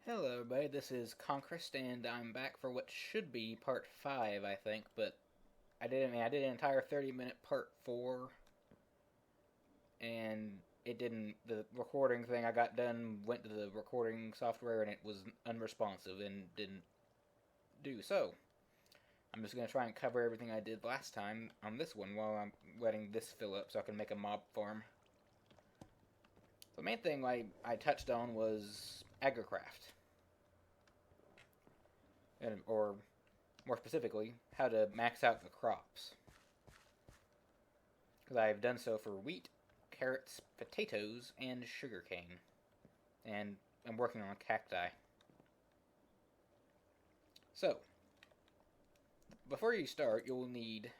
Hello everybody, this is Conquest, and I'm back for what should be part 5, I think, but I did an entire 30-minute part 4, and the recording thing I got done went to the recording software, and it was unresponsive, and didn't do so. I'm just going to try and cover everything I did last time on this one while I'm letting this fill up so I can make a mob farm. The main thing I touched on was Agricraft. Or more specifically, how to max out the crops. Because I've done so for wheat, carrots, potatoes, and sugarcane. And I'm working on cacti. So, before you start, you'll need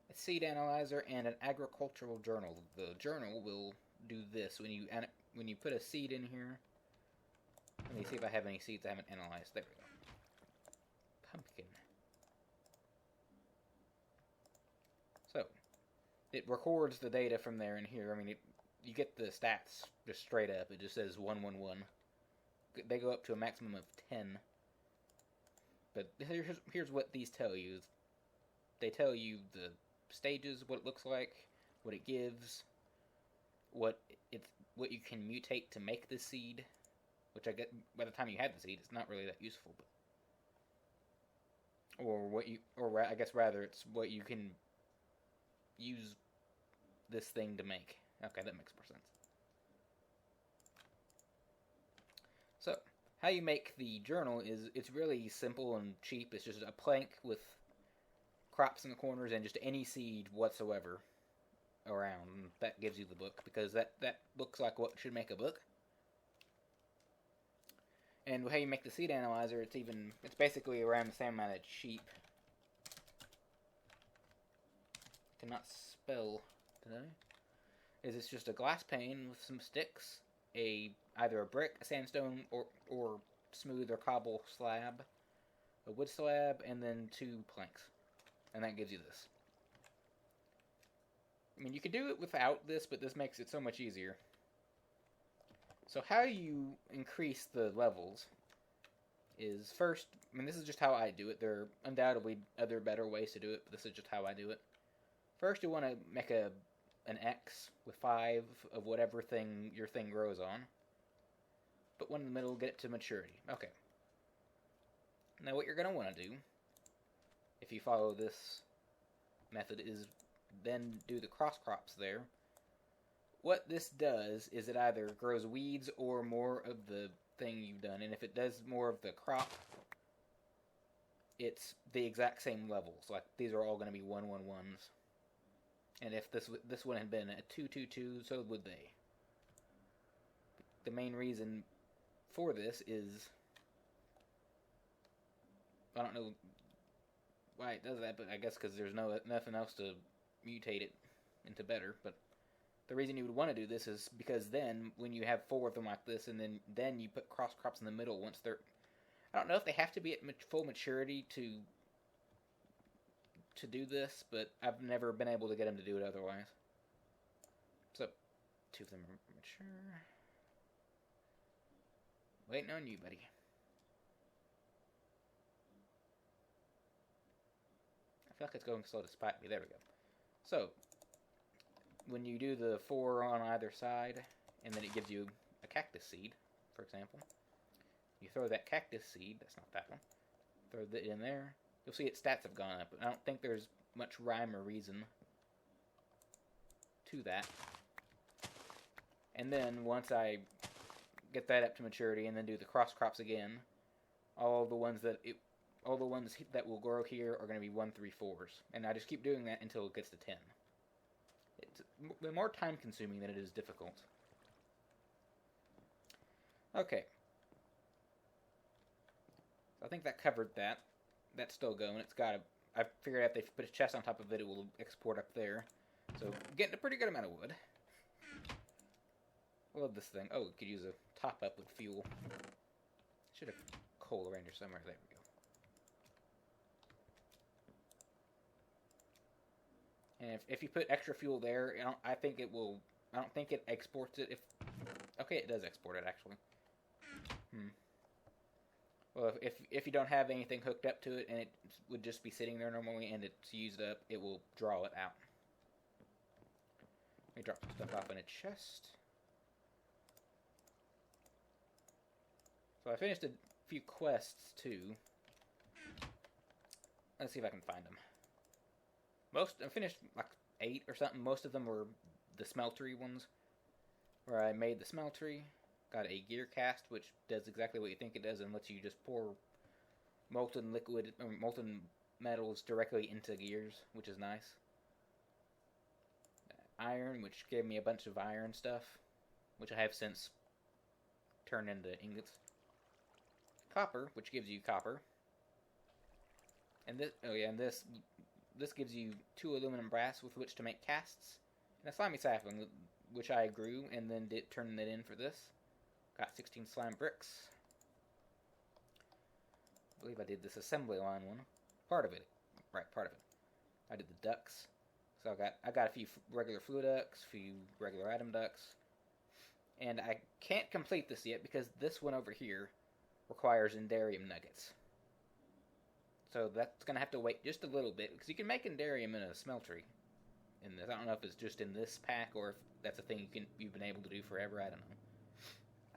a seed analyzer and an agricultural journal. The journal will do this when you put a seed in here. Let me see if I have any seeds I haven't analyzed. There we go. Pumpkin. So, it records the data from there and here. I mean, you get the stats just straight up. It just says 111. They go up to a maximum of 10. But here's what these tell you. They tell you the stages, what it looks like, what it gives, what you can mutate to make the seed, which I get by the time you have the seed, it's not really that useful, but I guess rather it's what you can use this thing to make. Okay, that makes more sense. So, how you make the journal it's really simple and cheap. It's just a plank with crops in the corners and just any seed whatsoever around. That gives you the book, because that looks like what should make a book. And how you make the seed analyzer, it's basically around the same amount of cheap. I cannot spell today. It's just a glass pane with some sticks, either a brick, a sandstone, or smooth or cobble slab, a wood slab, and then 2 planks. And that gives you this. I mean, you could do it without this, but this makes it so much easier. So how you increase the levels is first, I mean, this is just how I do it. There are undoubtedly other better ways to do it, but this is just how I do it. First, you want to make an X with 5 of whatever thing your thing grows on. Put one in the middle, get it to maturity. Okay. Now what you're going to want to do, if you follow this method, is then do the cross crops there. What this does is it either grows weeds or more of the thing you've done, and if it does more of the crop, it's the exact same levels. Like, these are all going to be 111s. And if this one had been a 222, so would they. The main reason for this is, I don't know why it does that, but I guess because there's nothing else to mutate it into better. But the reason you would want to do this is because then, when you have 4 of them like this, and then you put cross crops in the middle once they're, I don't know if they have to be at full maturity to do this, but I've never been able to get them to do it otherwise. So, 2 of them are mature. Waiting on you, buddy. I feel like it's going slow to spot me. There we go. So, when you do the 4 on either side, and then it gives you a cactus seed, for example, you throw that cactus seed, that's not that one, throw it in there, you'll see its stats have gone up. I don't think there's much rhyme or reason to that. And then once I get that up to maturity and then do the cross crops again, all the ones that will grow here are going to be 1, 3, 4s. And I just keep doing that until it gets to 10. It's more time consuming than it is difficult. Okay. So I think that covered that. That's still going. I figured out if they put a chest on top of it, it will export up there. So, getting a pretty good amount of wood. I love this thing. Oh, we could use a top up with fuel. Should have coal around here somewhere. There we go. And if you put extra fuel there, I don't think it exports it. Okay, it does export it, actually. Hmm. Well, if you don't have anything hooked up to it and it would just be sitting there normally and it's used up, it will draw it out. Let me drop some stuff off in a chest. So I finished a few quests too. Let's see if I can find them. I finished like 8 or something. Most of them were the smeltery ones, where I made the smeltery, got a gear cast, which does exactly what you think it does and lets you just pour molten liquid or molten metals directly into gears, which is nice. Iron, which gave me a bunch of iron stuff, which I have since turned into ingots. Copper, which gives you copper. And this gives you 2 aluminum brass with which to make casts. And a slimy sapling, which I grew and then turned it in for this. Got 16 slime bricks. I believe I did this assembly line one. Part of it. Right, part of it. I did the ducts. So I got a few regular flue ducts, a few regular atom ducts. And I can't complete this yet because this one over here requires Endarium nuggets. So that's going to have to wait just a little bit, because you can make Endarium in a smeltery in this. I don't know if it's just in this pack or if that's a thing you've been able to do forever. I don't know.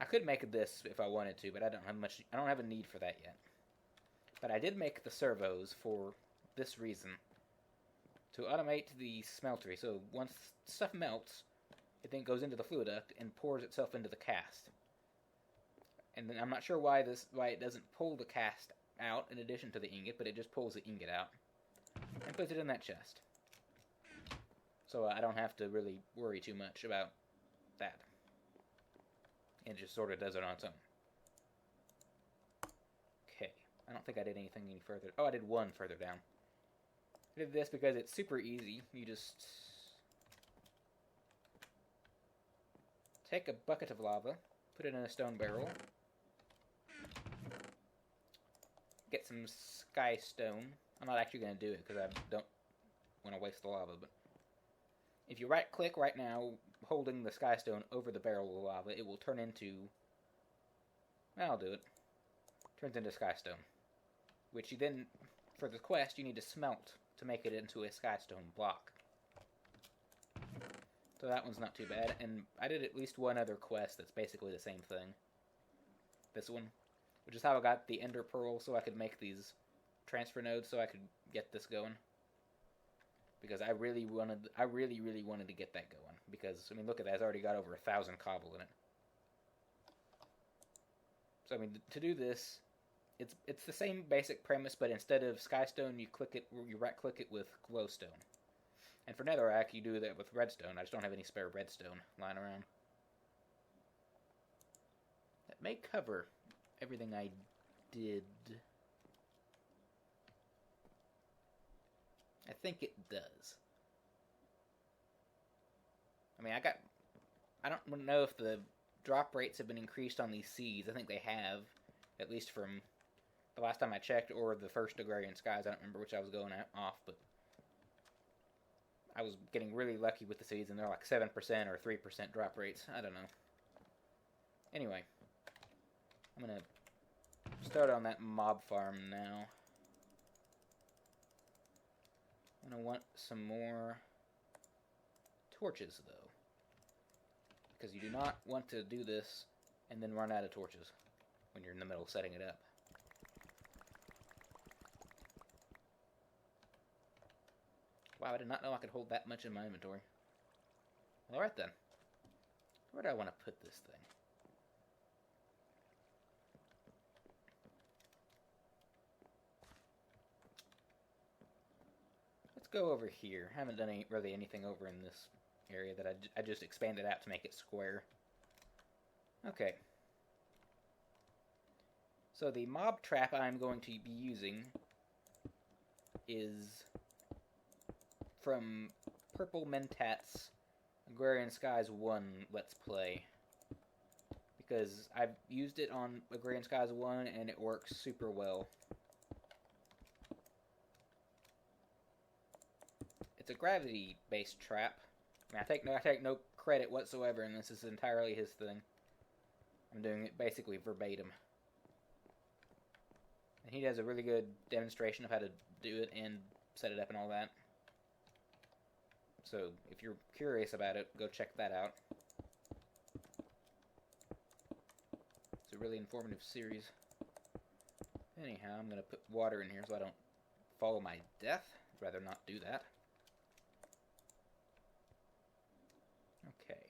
I could make this if I wanted to, but I don't have a need for that yet. But I did make the servos for this reason. To automate the smeltery. So once stuff melts, it then goes into the fluid duct and pours itself into the cast. And then I'm not sure why it doesn't pull the cast out in addition to the ingot, but it just pulls the ingot out and puts it in that chest. So I don't have to really worry too much about that. It just sort of does it on its own. Okay, I don't think I did anything any further. Oh, I did one further down. I did this because it's super easy. You just take a bucket of lava, put it in a stone barrel, get some sky stone. I'm not actually going to do it because I don't want to waste the lava, but if you right click right now holding the sky stone over the barrel of lava, it will turn into, well, I'll do it, turns into sky stone, which you then, for the quest, you need to smelt to make it into a sky stone block. So that one's not too bad, and I did at least one other quest that's basically the same thing. This one, which is how I got the Ender Pearl, so I could make these transfer nodes, so I could get this going. Because I really wanted to get that going. Because, I mean, look at that, it's already got over 1,000 cobble in it. So, I mean, to do this, it's the same basic premise, but instead of Skystone, you right-click it with Glowstone. And for Netherrack, you do that with Redstone. I just don't have any spare Redstone lying around. That may cover everything I did. I think it does. I mean, I don't know if the drop rates have been increased on these seeds. I think they have, at least from the last time I checked, or the first Agrarian Skies. I don't remember which I was going off, but I was getting really lucky with the seeds, and they're like 7% or 3% drop rates. I don't know. Anyway, I'm going to start on that mob farm now. I'm going to want some more torches, though. Because you do not want to do this and then run out of torches when you're in the middle of setting it up. Wow, I did not know I could hold that much in my inventory. Alright then. Where do I want to put this thing? Let's go over here. I haven't done really anything over in this area that I just expanded out to make it square. Okay. So the mob trap I'm going to be using is from PurpleMentat's Agrarian Skies 1 Let's Play. Because I've used it on Agrarian Skies 1 and it works super well. It's a gravity-based trap. I mean, I take no credit whatsoever, and this is entirely his thing. I'm doing it basically verbatim. And he does a really good demonstration of how to do it and set it up and all that. So if you're curious about it, go check that out. It's a really informative series. Anyhow, I'm going to put water in here so I don't follow my death. I'd rather not do that. Okay.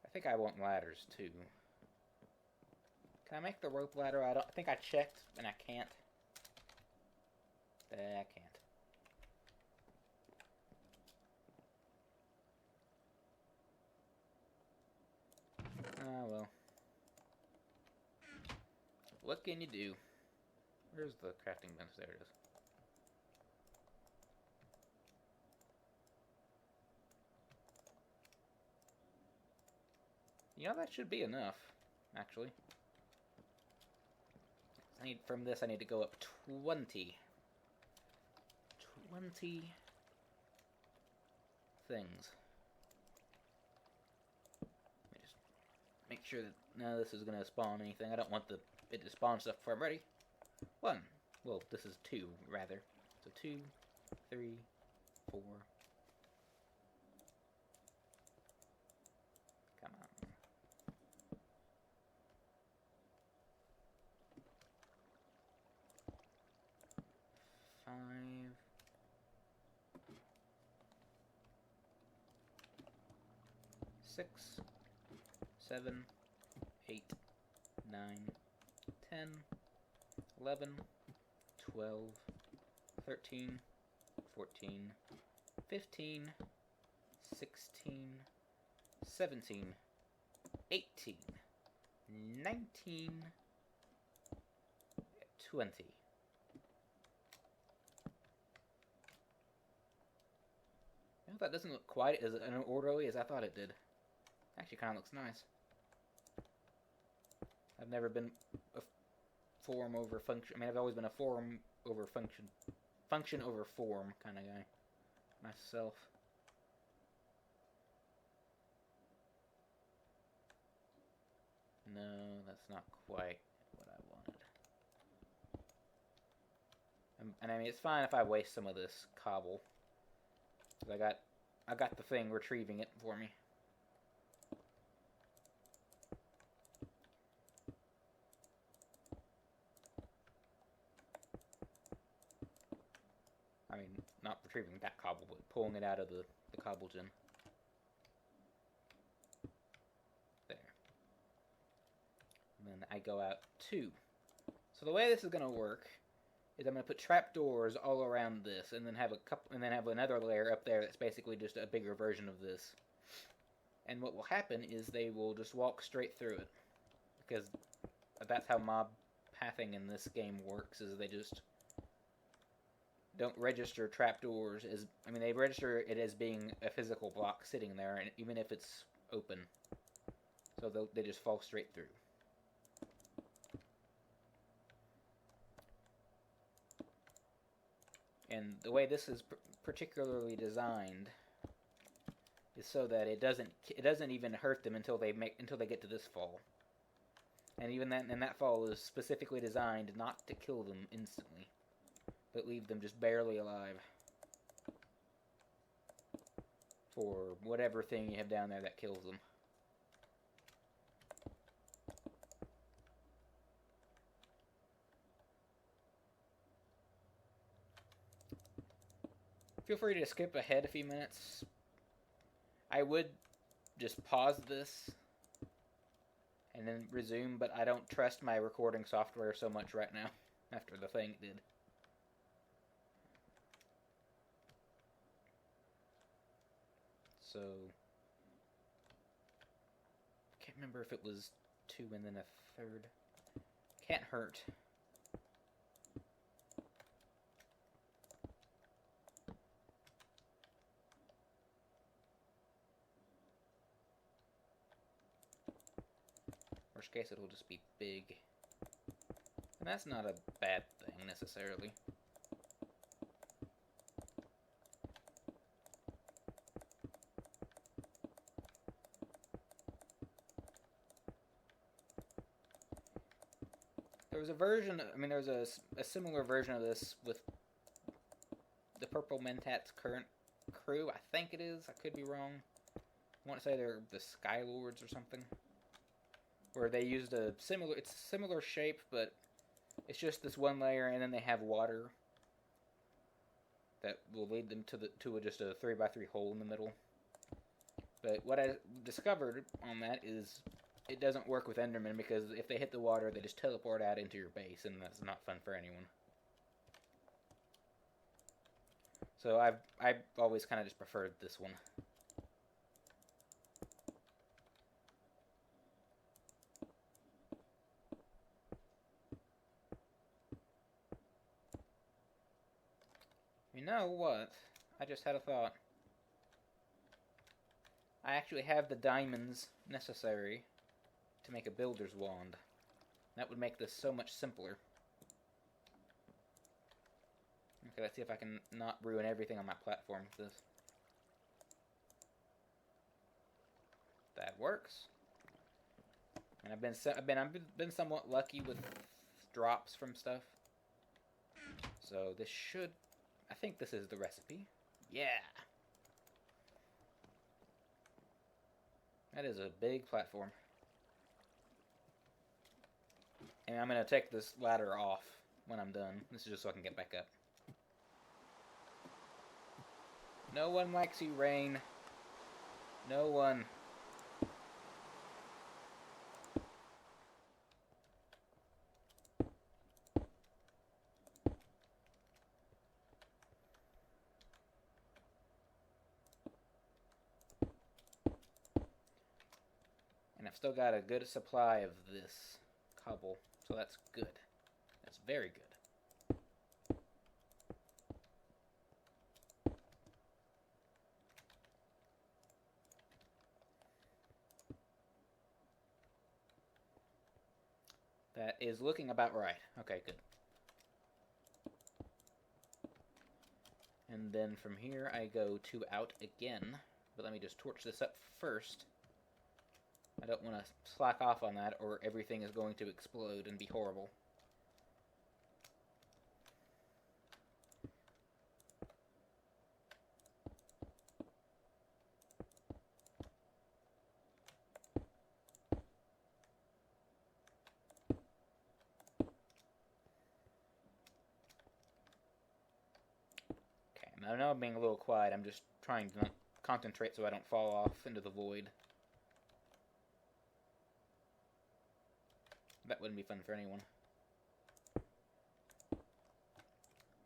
I think I want ladders too. Can I make the rope ladder? I think I checked and I can't. I can't. Oh well. What can you do? Where's the crafting bench? There it is. You know, that should be enough, actually. From this, I need to go up 20. 20 things. Let me just make sure that none of this is going to spawn anything. I don't want it to spawn stuff before I'm ready. 1. Well, this is 2, rather. So 2, 3, 4. Come on. 5. 6, 7, 8, 9, 10, 11, 12, 13, 14, 15, 16, 17, 18, 19, 20. Well, that doesn't look quite as orderly as I thought it did. Actually, kind of looks nice. I've never been a form over function. I mean, I've always been a form over function, function over form kind of guy myself. No, that's not quite what I wanted. And I mean, it's fine if I waste some of this cobble. 'Cause I got the thing retrieving it for me. I mean, not retrieving that cobble, but pulling it out of the cobble gen. There. And then I go out 2. So the way this is going to work is I'm going to put trapdoors all around this, and then have another layer up there that's basically just a bigger version of this. And what will happen is they will just walk straight through it, because that's how mob pathing in this game works. Is they just don't register trapdoors as, I mean, they register it as being a physical block sitting there, and even if it's open, so they just fall straight through. And the way this is particularly designed is so that it doesn't even hurt them until they get to this fall. And even that fall is specifically designed not to kill them instantly, but leave them just barely alive for whatever thing you have down there that kills them. Feel free to skip ahead a few minutes. I would just pause this and then resume, but I don't trust my recording software so much right now after the thing it did. So, can't remember if it was 2 and then a third. Can't hurt. Worst case, it'll just be big. And that's not a bad thing, necessarily. There was a version, I mean, there was a similar version of this with the PurpleMentat's current crew. I think it is. I could be wrong. I want to say they're the Skylords or something. Where they used it's a similar shape, but it's just this one layer, and then they have water that will lead them to just a 3x3 hole in the middle. But what I discovered on that is it doesn't work with Endermen, because if they hit the water, they just teleport out into your base, and that's not fun for anyone. So I've always kind of just preferred this one. You know what? I just had a thought. I actually have the diamonds necessary to make a builder's wand. That would make this so much simpler. Okay, let's see if I can not ruin everything on my platform with this. That works. And I've been somewhat lucky with drops from stuff. So this should, I think this is the recipe. Yeah. That is a big platform. And I'm going to take this ladder off when I'm done. This is just so I can get back up. No one likes you, Rain. No one. And I've still got a good supply of this cobble, so that's good. That's very good. That is looking about right. Okay, good. And then from here I go to out again. But let me just torch this up first. I don't want to slack off on that, or everything is going to explode and be horrible. Okay, I know I'm being a little quiet. I'm just trying to concentrate so I don't fall off into the void. That wouldn't be fun for anyone.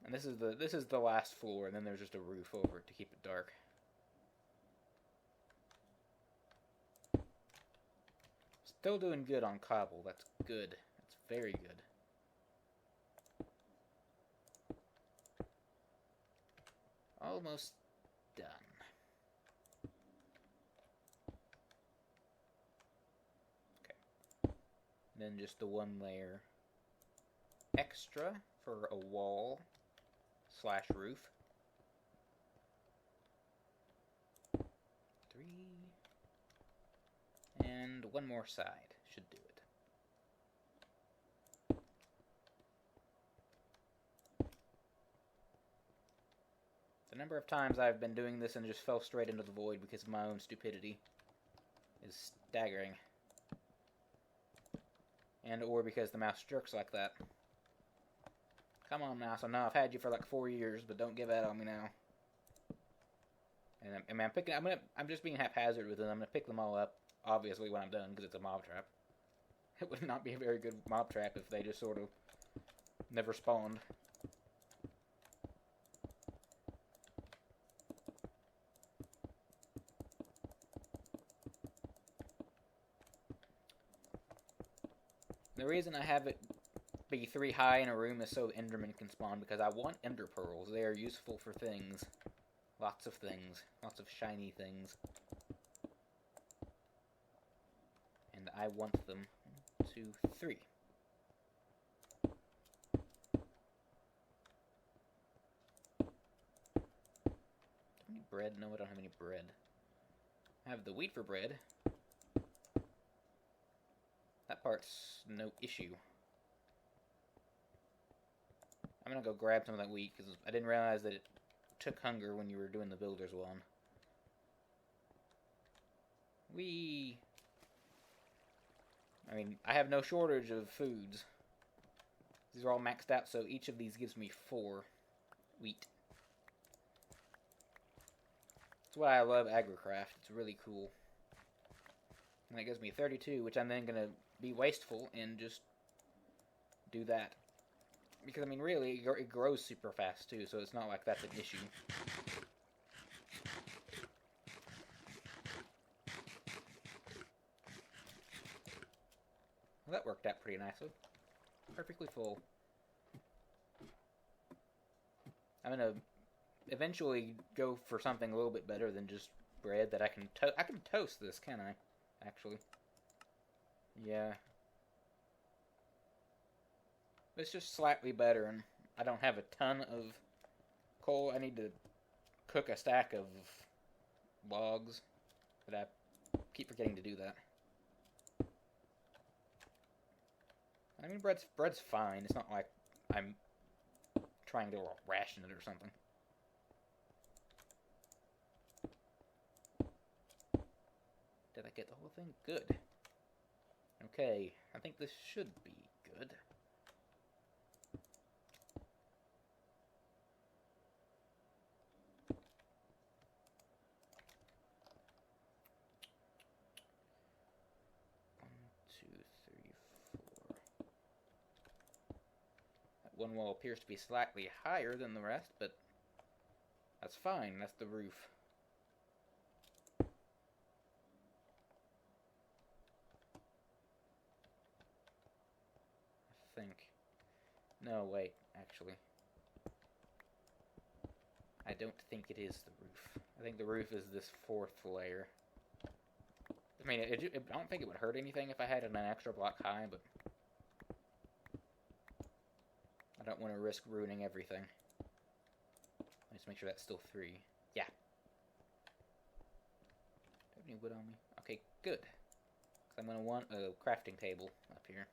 And this is the last floor, and then there's just a roof over it to keep it dark. Still doing good on cobble. That's good. That's very good. Almost done. Then just the one layer extra for a wall / roof. 3. And one more side should do it. The number of times I've been doing this and just fell straight into the void because of my own stupidity is staggering. And or because the mouse jerks like that. Come on, mouse. I know I've had you for like 4 years, but don't give out on me now. And I mean, I'm just being haphazard with it. I'm gonna pick them all up, obviously, when I'm done, because it's a mob trap. It would not be a very good mob trap if they just sort of never spawned. The reason I have it be 3 high in a room is so Endermen can spawn, because I want Ender Pearls. They are useful for things. Lots of things. Lots of shiny things. And I want them. 1, 2, 3. How many bread? No, I don't have any bread. I have the wheat for bread. That part's no issue. I'm gonna go grab some of that wheat, because I didn't realize that it took hunger when you were doing the builder's one. Whee! I mean, I have no shortage of foods. These are all maxed out, so each of these gives me 4 wheat. That's why I love Agricraft. It's really cool. And it gives me 32, which I'm then going to be wasteful and just do that. Because, I mean, really, it grows super fast, too, so it's not like that's an issue. Well, that worked out pretty nicely. Perfectly full. I'm going to eventually go for something a little bit better than just bread that I can toast this, can I? Actually. Yeah. It's just slightly better, and I don't have a ton of coal. I need to cook a stack of logs, but I keep forgetting to do that. I mean, bread's fine. It's not like I'm trying to ration it or something. Did I get the whole thing? Good. Okay, I think this should be good. One wall appears to be slightly higher than the rest, but that's fine. That's the roof. I think. No, wait, actually. I don't think it is the roof. I think the roof is this 4th layer. I mean, I don't think it would hurt anything if I had it an extra block high, but I don't want to risk ruining everything. Let's make sure that's still 3. Yeah. Do I have any wood on me? Okay, good. Because I'm going to want a crafting table up here.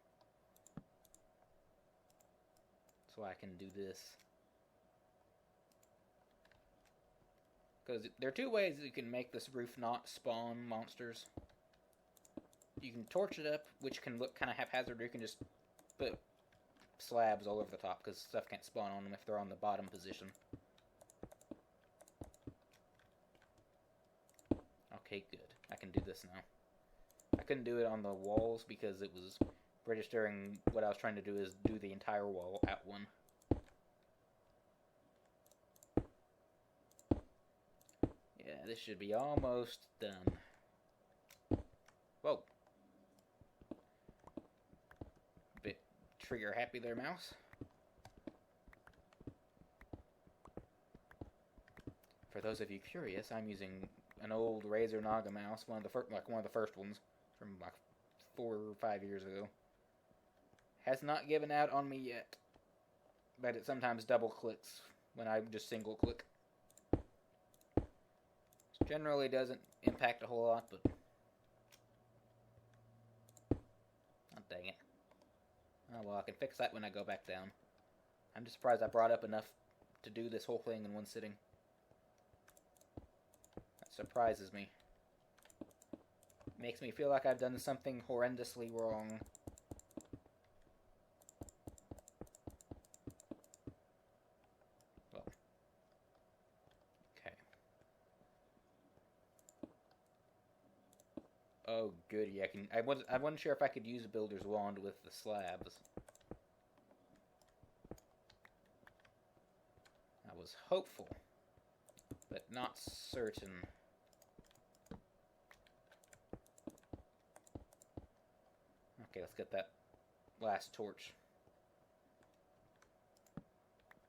So I can do this. Because there are 2 ways you can make this roof not spawn monsters. You can torch it up, which can look kind of haphazard, or you can just put slabs all over the top, because stuff can't spawn on them if they're on the bottom position. Okay, good. I can do this now. I couldn't do it on the walls because it was registering what I was trying to do is do the entire wall at one. Yeah, this should be almost done. Whoa. Bit trigger happy there, mouse. For those of you curious, I'm using an old Razer Naga mouse, one of the first ones from like 4 or 5 years ago. Has not given out on me yet, but it sometimes double clicks when I just single click. Generally doesn't impact a whole lot, but oh, dang it. Oh well, I can fix that when I go back down. I'm just surprised I brought up enough to do this whole thing in one sitting. That surprises me. Makes me feel like I've done something horrendously wrong. Well. Okay. Oh, good. Yeah, I wasn't sure if I could use a builder's wand with the slabs. I was hopeful, but not certain. Okay, let's get that last torch.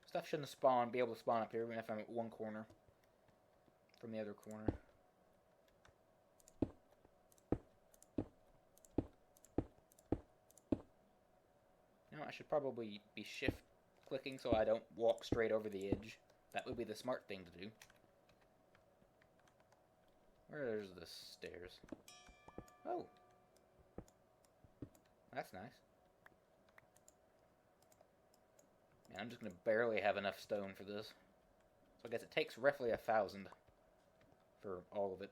Stuff shouldn't be able to spawn up here, even if I'm at one corner from the other corner. Now I should probably be shift clicking so I don't walk straight over the edge. That would be the smart thing to do. Where's the stairs? Oh. That's nice. And I'm just going to barely have enough stone for this. So I guess it takes roughly 1,000 for all of it.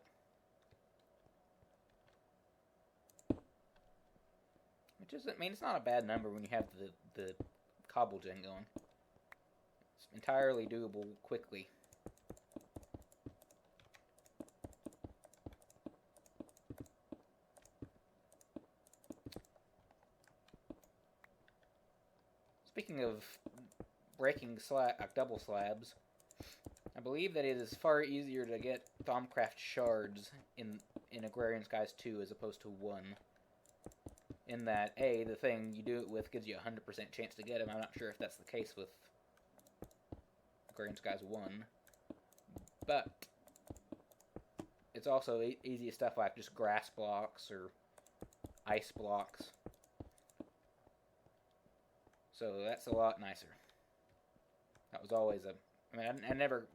Which isn't, I mean, it's not a bad number when you have the cobble gen going. It's entirely doable quickly. Speaking of breaking double slabs, I believe that it is far easier to get Thaumcraft shards in Agrarian Skies 2 as opposed to 1. In that, A, the thing you do it with gives you a 100% chance to get them. I'm not sure if that's the case with Agrarian Skies 1. But it's also easy stuff like just grass blocks or ice blocks. So that's a lot nicer. That was always I mean, I never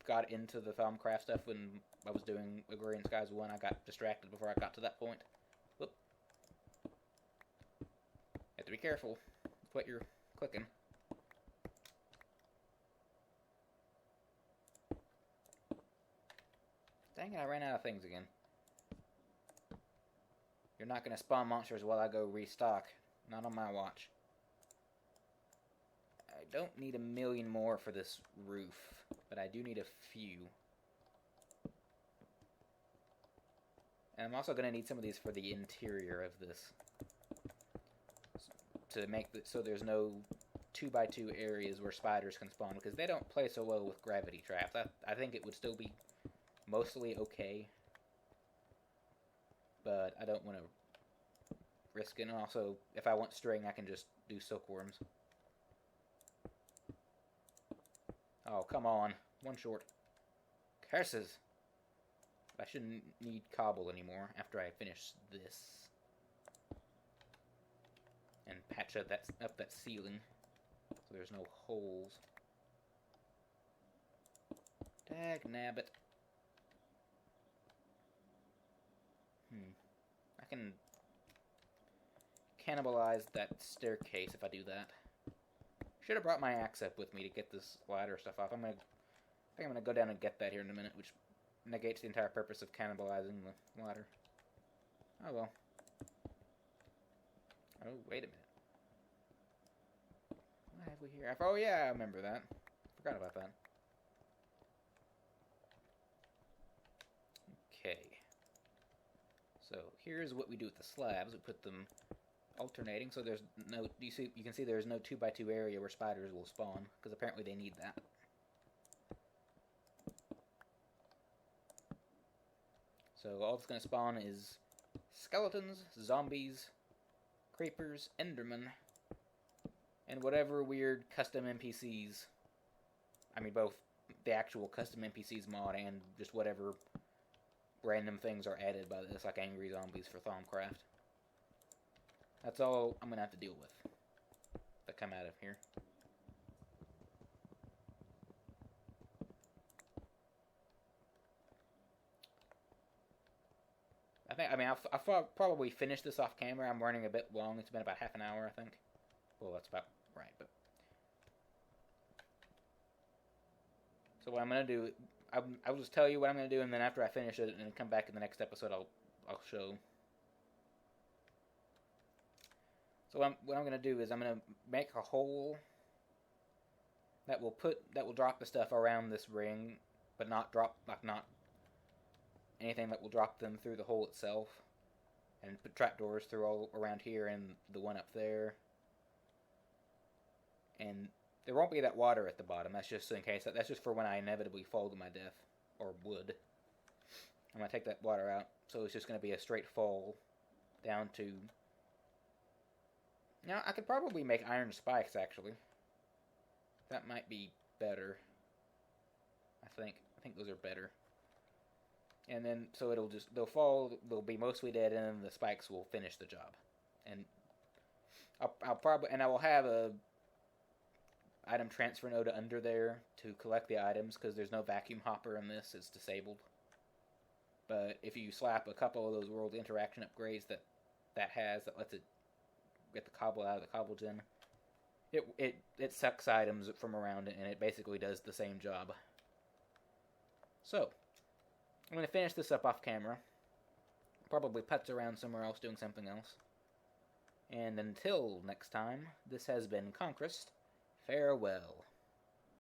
got into the Thaumcraft stuff when I was doing Agrarian Skies 1. I got distracted before I got to that point. Whoop. You have to be careful with what you're clicking. Dang it, I ran out of things again. You're not going to spawn monsters while I go restock. Not on my watch. I don't need 1,000,000 more for this roof, but I do need a few. And I'm also going to need some of these for the interior of this. To make so there's no 2x2 areas where spiders can spawn, because they don't play so well with gravity traps. I think it would still be mostly okay, but I don't want to risk it. And also, if I want string, I can just do silkworms. Oh, come on. One short. Curses! I shouldn't need cobble anymore after I finish this. And patch up that ceiling so there's no holes. Dag nabbit. I can cannibalize that staircase if I do that. Should have brought my axe up with me to get this ladder stuff off. I think I'm gonna go down and get that here in a minute, which negates the entire purpose of cannibalizing the ladder. Oh well. Oh, wait a minute. What have we here? Oh yeah, I remember that. Forgot about that. Okay. So here's what we do with the slabs. We put them alternating, so there's no. You can see there's no 2x2 area where spiders will spawn, because apparently they need that. So all that's going to spawn is skeletons, zombies, creepers, endermen, and whatever weird custom NPCs. I mean, both the actual custom NPCs mod and just whatever random things are added by this, like angry zombies for Thaumcraft. That's all I'm going to have to deal with that come out of here. I'll probably finish this off camera. I'm running a bit long. It's been about half an hour, I think. Well, that's about right, but... So what I'm going to do, I'll just tell you what I'm going to do, and then after I finish it and come back in the next episode, I'll show. So what I'm going to do is I'm going to make a hole that will drop the stuff around this ring, but not drop, not anything that will drop them through the hole itself, and put trapdoors through all around here and the one up there. And there won't be that water at the bottom. That's just in case. That's just for when I inevitably fall to my death, or would. I'm going to take that water out, so it's just going to be a straight fall down to... Now, I could probably make iron spikes, actually. That might be better. I think those are better. And then, so they'll fall, they'll be mostly dead, and then the spikes will finish the job. And I will have a item transfer node under there to collect the items, because there's no vacuum hopper in this, it's disabled. But if you slap a couple of those world interaction upgrades that lets it get the cobble out of the cobble gen, It sucks items from around it, and it basically does the same job. So, I'm going to finish this up off camera. Probably putz around somewhere else doing something else. And until next time, this has been Conquest. Farewell.